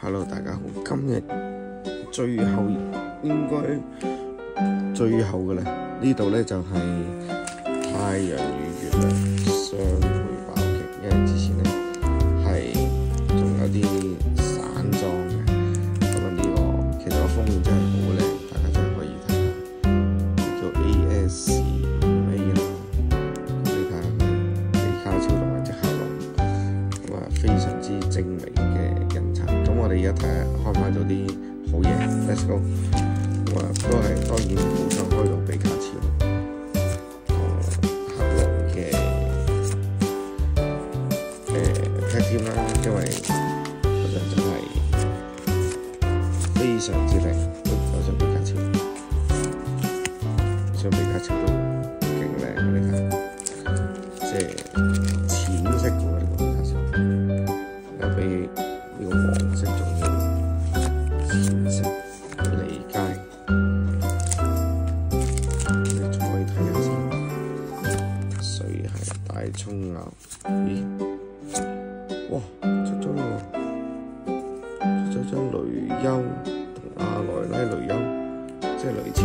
Hello， 大家好，今日應該最後嘅啦，呢度咧就係太陽與月亮相配爆擊，因為之前咧係仲有啲散裝嘅，咁啊呢個其實個封面真係好靚，大家真係可以睇下，叫 AS5A 啦，咁你睇下佢比卡超同埋隻克隆，咁啊非常之精美嘅印刷，咁我哋而家睇下開唔開到啲好嘢 ，Let's go。咁啊，都係當然好想開到比卡超同克隆嘅tag team啦，因為嗰陣真係非常之靚，我想比卡超，想比卡超都勁靚，你睇，即係淺色嘅喎呢個比卡超，又比呢個黃色仲要淺色。大葱牛，咦？哇！出咗咯喎，出咗張雷優同阿萊拉雷優，即係雷超，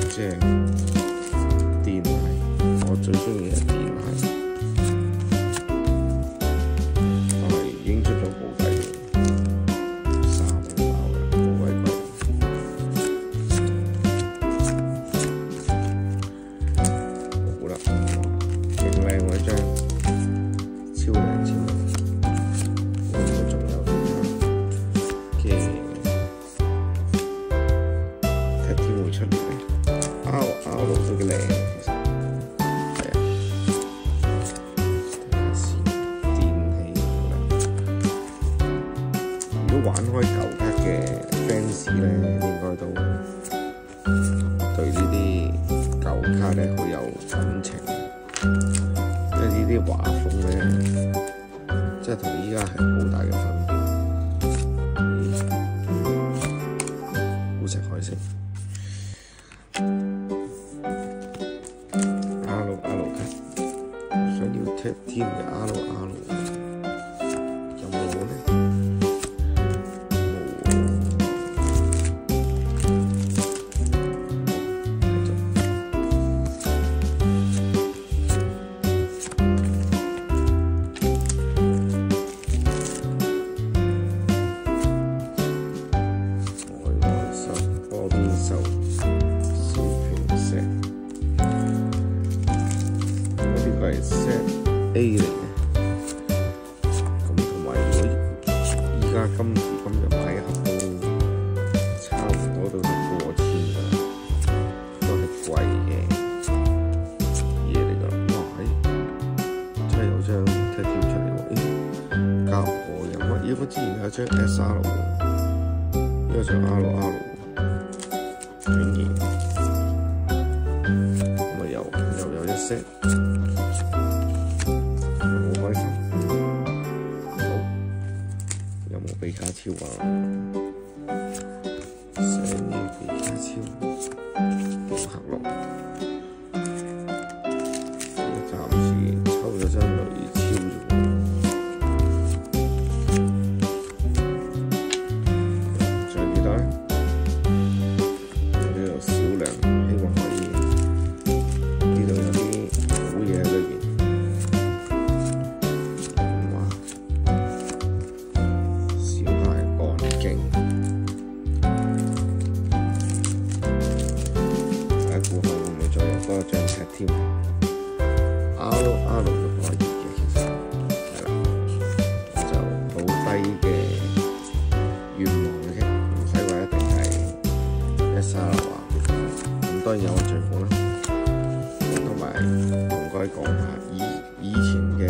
即係電系，我最中意嘅電系，已經出咗保底3蚊包嘅，好鬼貴。好啦。靚嗰張超靚超靚，我仲有其他嘅tag team會出嚟嘅，R 都幾靚嘅，其實係啊，睇下先，電器好靚。如果玩開舊卡嘅 fans 咧，應該都對呢啲舊卡咧好有感情。呢啲畫風咧，即係同依家係好大嘅分別。好食海鮮，R 卡，想要tag team嘅 R， 有冇咧？係 set A 嚟嘅，咁同埋如果依家今時今日買一盒都差唔多都過千㗎啦，都係貴嘅嘢嚟㗎。哇！真係有張tag team出嚟喎，膠河有乜？咦？我之前有張 SR 喎，呢個張 RR 竟然咁啊又有一 set。有冇比卡超啊？想要比卡超同克隆，暫時抽咗張雷超啫喎。仲有幾多咧？呢度少量，希望可以呢度有啲好嘢喺裏邊。嗰張tag team R 都可以嘅，其實係啦，就好低嘅願望嘅啫，唔使話一定係 SR 啊，咁當然有最好啦。同埋同各位講下，以前嘅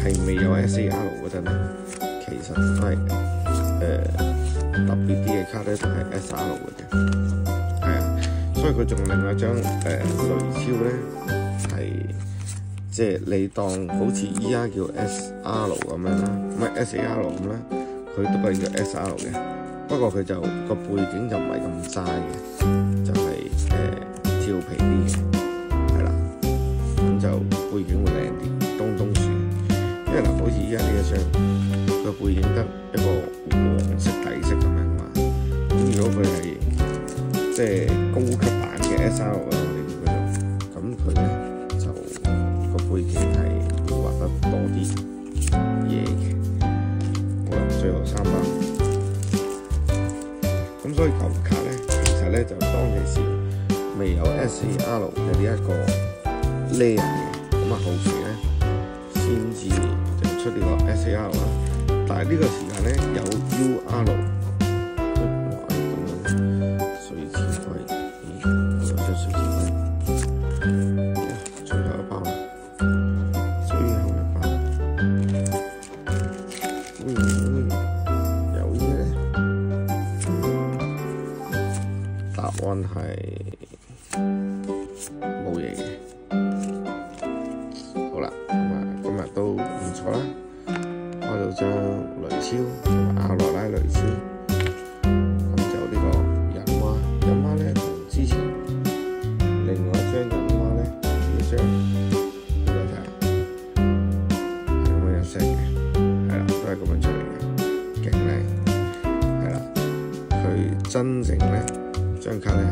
係未有 SAR 嗰陣咧，其實都係特別啲嘅卡咧都係 SR 嘅啫，係啊。所以佢仲另外一張雷超咧，係即係你當好似依家叫 SR 咁樣啦，唔係 SAR 咁啦，佢都係叫 SR 嘅。不過佢就個背景就唔係咁齋嘅，就係俏皮啲嘅，係啦。咁就背景會靚啲，東樹。因為嗱，好似依家呢一張個背景都得一個黃色底色咁樣嘛。咁如果佢係即係高級版嘅 SR 啦，我哋叫佢做，咁佢咧就個背景係會畫得多啲嘢嘅。好啦，最後3包。咁所以球卡咧，其實咧就當其時未有 SAR 嘅呢一個 layer 嘅，咁啊後期咧先至就出呢個 SAR 啦。但係呢個時間咧有 UR， 哇咁樣水箭龜，我有隻水箭龜，最後一包啦，最後一包，有嘢咧，答案係冇嘢嘅。好啦，咁啊今日都唔錯啦。開到張雷超同埋阿羅拉雷斯，咁就呢個人蛙，人蛙咧同之前另外一張人蛙咧呢張呢個就係咁樣一 set 嘅，係啦，都係咁樣出嚟嘅，勁靚，係啦，佢真正咧張卡咧係